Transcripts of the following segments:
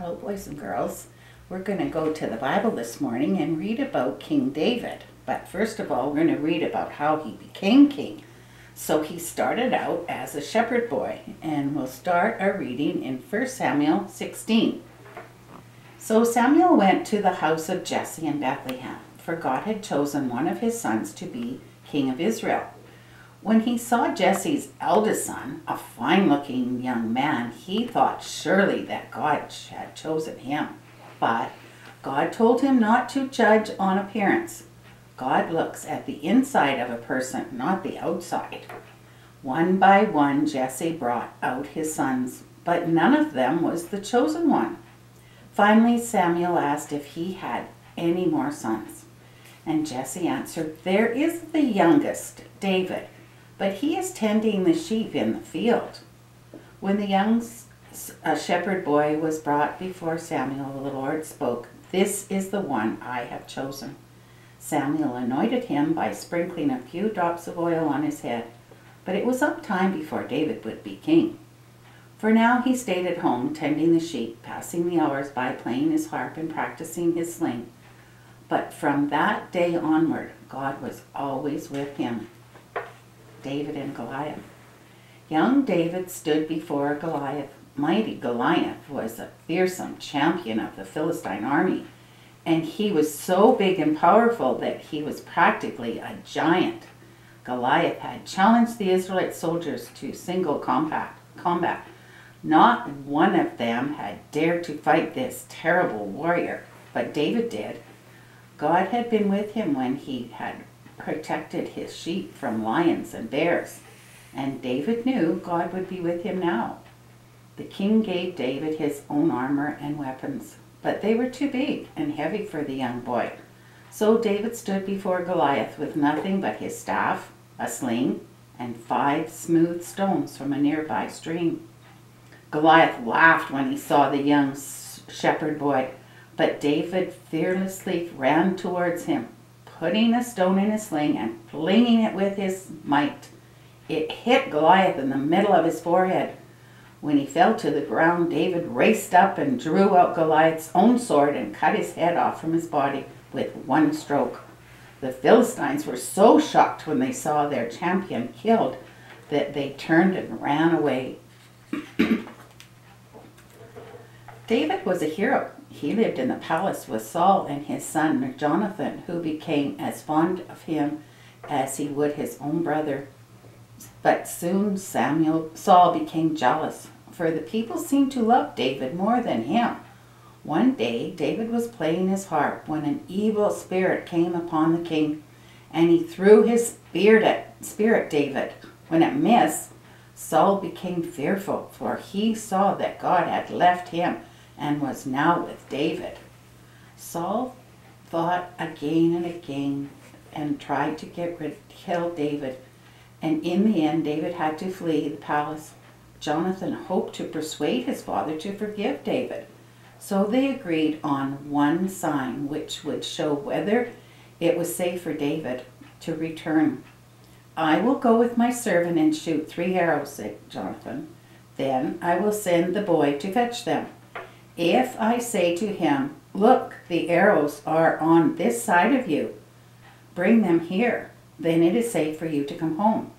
Hello, boys and girls. We're going to go to the Bible this morning and read about King David. But first of all, we're going to read about how he became king. So he started out as a shepherd boy, and we'll start our reading in 1 Samuel 16. So Samuel went to the house of Jesse in Bethlehem, for God had chosen one of his sons to be king of Israel. When he saw Jesse's eldest son, a fine-looking young man, he thought surely that God had chosen him. But God told him not to judge on appearance. God looks at the inside of a person, not the outside. One by one, Jesse brought out his sons, but none of them was the chosen one. Finally, Samuel asked if he had any more sons. And Jesse answered, "There is the youngest, David, but he is tending the sheep in the field." When the young shepherd boy was brought before Samuel, the Lord spoke, "This is the one I have chosen." Samuel anointed him by sprinkling a few drops of oil on his head, but it was some time before David would be king. For now he stayed at home tending the sheep, passing the hours by playing his harp and practicing his sling. But from that day onward, God was always with him. David and Goliath. Young David stood before Goliath. Mighty Goliath was a fearsome champion of the Philistine army, and he was so big and powerful that he was practically a giant. Goliath had challenged the Israelite soldiers to single combat. Not one of them had dared to fight this terrible warrior, but David did. God had been with him when he had protected his sheep from lions and bears, and David knew God would be with him now. The king gave David his own armor and weapons, but they were too big and heavy for the young boy. So David stood before Goliath with nothing but his staff, a sling, and 5 smooth stones from a nearby stream. Goliath laughed when he saw the young shepherd boy, but David fearlessly ran towards him, putting a stone in his sling and flinging it with his might. It hit Goliath in the middle of his forehead. When he fell to the ground, David raced up and drew out Goliath's own sword and cut his head off from his body with one stroke. The Philistines were so shocked when they saw their champion killed that they turned and ran away. David was a hero. He lived in the palace with Saul and his son Jonathan, who became as fond of him as he would his own brother. But soon Saul became jealous, for the people seemed to love David more than him. One day David was playing his harp when an evil spirit came upon the king, and he threw his spear at David. When it missed, Saul became fearful, for he saw that God had left him and was now with David. Saul fought again and again and tried to kill David, and in the end David had to flee the palace. Jonathan hoped to persuade his father to forgive David, so they agreed on one sign which would show whether it was safe for David to return. "I will go with my servant and shoot 3 arrows," said Jonathan. "Then I will send the boy to fetch them. If I say to him, 'Look, the arrows are on this side of you, bring them here,' then it is safe for you to come home.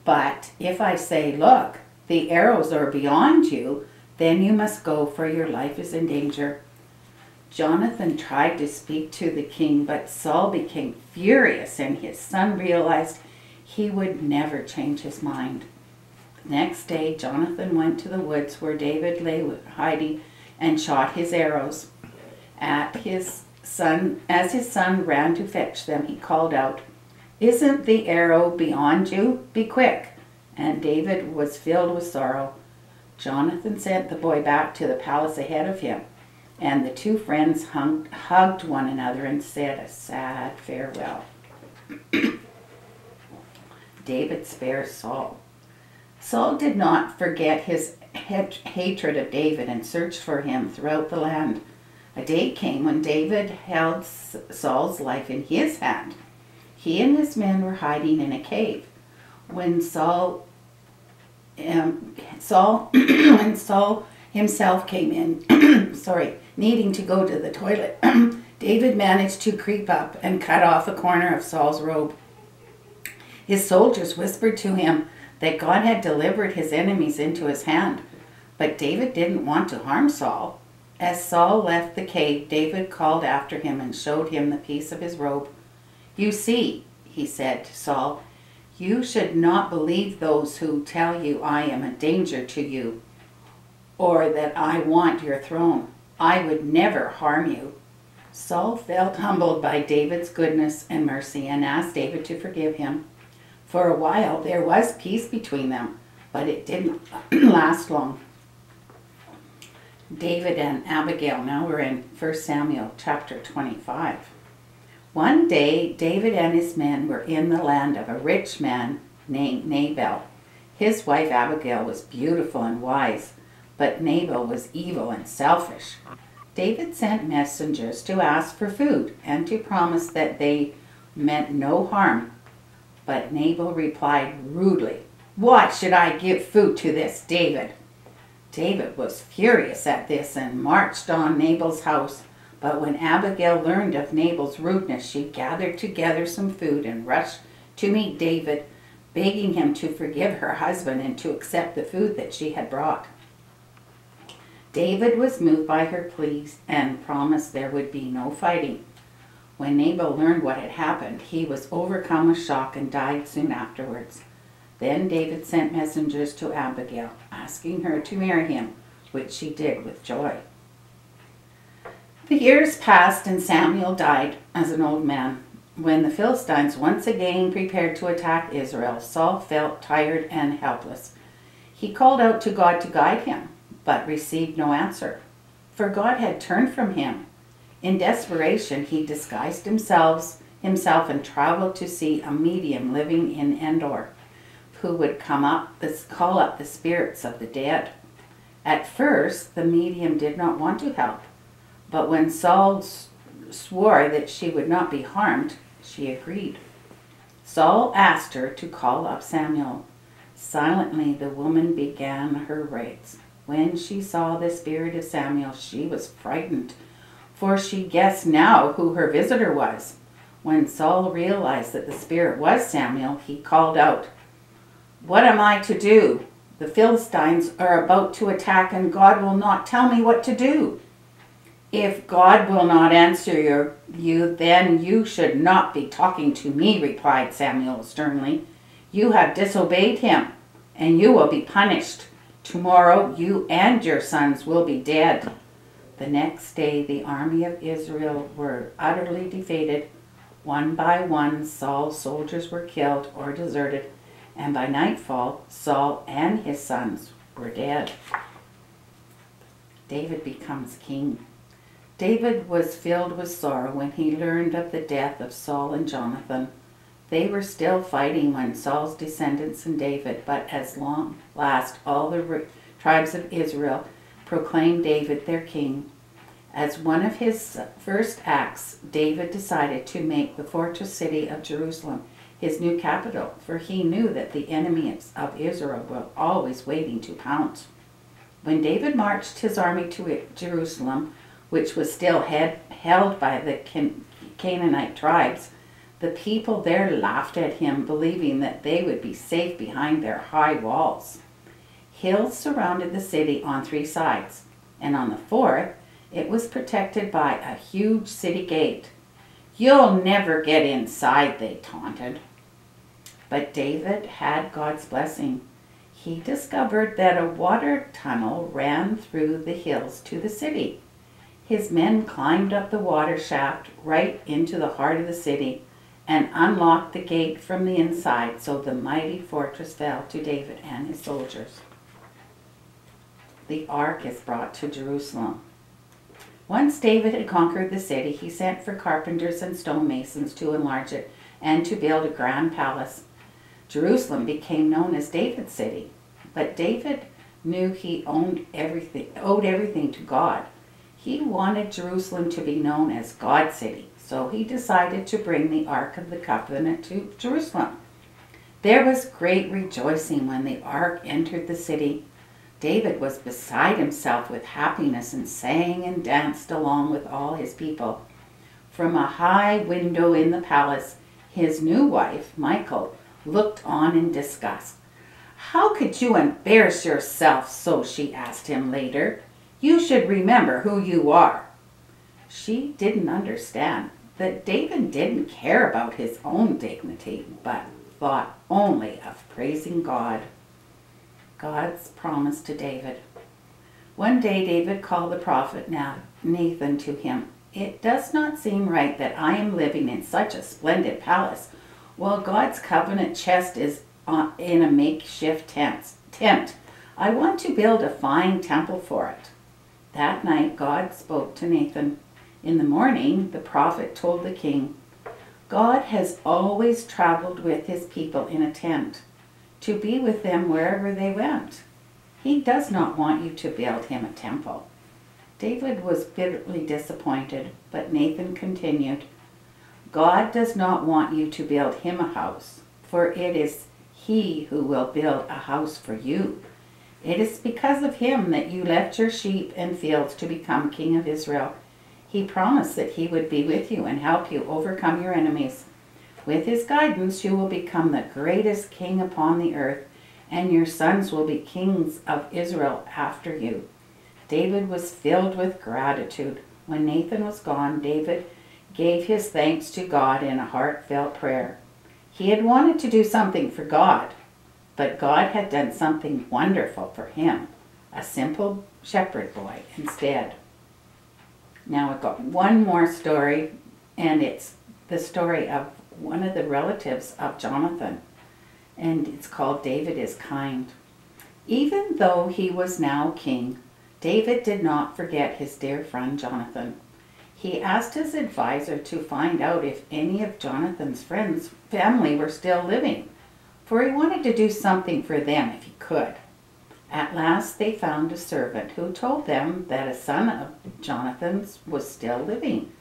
But if I say, 'Look, the arrows are beyond you,' then you must go, for your life is in danger." Jonathan tried to speak to the king, but Saul became furious, and his son realized he would never change his mind. The next day, Jonathan went to the woods where David lay hiding and shot his arrows. As his son ran to fetch them, he called out, "Isn't the arrow beyond you? Be quick!" And David was filled with sorrow. Jonathan sent the boy back to the palace ahead of him, and the 2 friends hugged one another and said a sad farewell. David spares Saul. Saul did not forget his hatred of David and searched for him throughout the land. A day came when David held Saul's life in his hand. He and his men were hiding in a cave. When Saul himself came in, needing to go to the toilet, David managed to creep up and cut off a corner of Saul's robe. His soldiers whispered to him that God had delivered his enemies into his hand, but David didn't want to harm Saul. As Saul left the cave, David called after him and showed him the piece of his robe. "You see," he said to Saul, "you should not believe those who tell you I am a danger to you, or that I want your throne. I would never harm you." Saul felt humbled by David's goodness and mercy and asked David to forgive him. For a while there was peace between them, but it didn't last long. David and Abigail. Now we're in 1 Samuel chapter 25. One day David and his men were in the land of a rich man named Nabal. His wife Abigail was beautiful and wise, but Nabal was evil and selfish. David sent messengers to ask for food and to promise that they meant no harm. But Nabal replied rudely, "Why should I give food to this David?" David was furious at this and marched on Nabal's house. But when Abigail learned of Nabal's rudeness, she gathered together some food and rushed to meet David, begging him to forgive her husband and to accept the food that she had brought. David was moved by her pleas and promised there would be no fighting. When Nabal learned what had happened, he was overcome with shock and died soon afterwards. Then David sent messengers to Abigail, asking her to marry him, which she did with joy. The years passed and Samuel died as an old man. When the Philistines once again prepared to attack Israel, Saul felt tired and helpless. He called out to God to guide him, but received no answer, for God had turned from him. In desperation, he disguised himself and traveled to see a medium living in Endor, who would call up the spirits of the dead. At first, the medium did not want to help, but when Saul swore that she would not be harmed, she agreed. Saul asked her to call up Samuel. Silently, the woman began her rites. When she saw the spirit of Samuel, she was frightened, for she guessed now who her visitor was. When Saul realized that the spirit was Samuel, he called out, "What am I to do? The Philistines are about to attack and God will not tell me what to do." "If God will not answer you, then you should not be talking to me," replied Samuel sternly. "You have disobeyed him, and you will be punished. Tomorrow you and your sons will be dead." The next day the army of Israel were utterly defeated. One by one Saul's soldiers were killed or deserted, and by nightfall Saul and his sons were dead. David becomes king. David was filled with sorrow when he learned of the death of Saul and Jonathan. They were still fighting when Saul's descendants and David, but as long last all the tribes of Israel proclaimed David their king. As one of his first acts, David decided to make the fortress city of Jerusalem his new capital, for he knew that the enemies of Israel were always waiting to pounce. When David marched his army to Jerusalem, which was still held by the Canaanite tribes, the people there laughed at him, believing that they would be safe behind their high walls. Hills surrounded the city on 3 sides, and on the 4th, it was protected by a huge city gate. "You'll never get inside," they taunted. But David had God's blessing. He discovered that a water tunnel ran through the hills to the city. His men climbed up the water shaft right into the heart of the city and unlocked the gate from the inside, so the mighty fortress fell to David and his soldiers. The Ark is brought to Jerusalem. Once David had conquered the city, he sent for carpenters and stonemasons to enlarge it and to build a grand palace. Jerusalem became known as David's city, but David knew he owed everything to God. He wanted Jerusalem to be known as God's city, so he decided to bring the Ark of the Covenant to Jerusalem. There was great rejoicing when the Ark entered the city. David was beside himself with happiness and sang and danced along with all his people. From a high window in the palace, his new wife, Michal, looked on in disgust. "How could you embarrass yourself so?" she asked him later. "You should remember who you are." She didn't understand that David didn't care about his own dignity, but thought only of praising God. God's promise to David. One day David called the prophet Nathan to him. "It does not seem right that I am living in such a splendid palace while God's covenant chest is in a makeshift tent. I want to build a fine temple for it." That night God spoke to Nathan. In the morning, the prophet told the king, "God has always traveled with his people in a tent, to be with them wherever they went. He does not want you to build him a temple." David was bitterly disappointed, but Nathan continued, "God does not want you to build him a house, for it is he who will build a house for you. It is because of him that you left your sheep and fields to become king of Israel. He promised that he would be with you and help you overcome your enemies. With his guidance, you will become the greatest king upon the earth, and your sons will be kings of Israel after you." David was filled with gratitude. When Nathan was gone, David gave his thanks to God in a heartfelt prayer. He had wanted to do something for God, but God had done something wonderful for him, a simple shepherd boy instead. Now I've got one more story, and it's the story of one of the relatives of Jonathan, and it's called David is Kind. Even though he was now king, David did not forget his dear friend Jonathan. He asked his advisor to find out if any of Jonathan's friends' family were still living, for he wanted to do something for them if he could. At last they found a servant who told them that a son of Jonathan's was still living,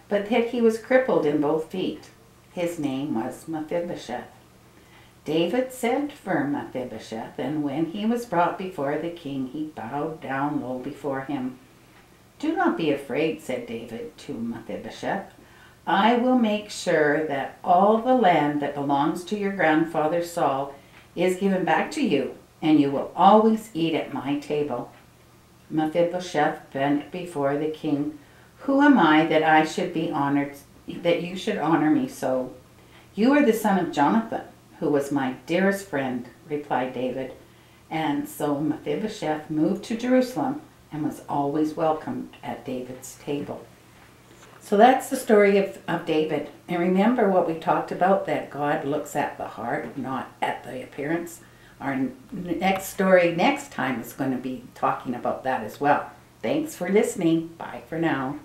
but that he was crippled in both feet. His name was Mephibosheth. David sent for Mephibosheth, and when he was brought before the king, he bowed down low before him. "Do not be afraid," said David to Mephibosheth. "I will make sure that all the land that belongs to your grandfather Saul is given back to you, and you will always eat at my table." Mephibosheth bent before the king. "Who am I that I should be honored, that you should honor me so?" "You are the son of Jonathan, who was my dearest friend," replied David. And so Mephibosheth moved to Jerusalem and was always welcomed at David's table. So that's the story of David. And remember what we talked about, that God looks at the heart, not at the appearance. Our next story next time is going to be talking about that as well. Thanks for listening. Bye for now.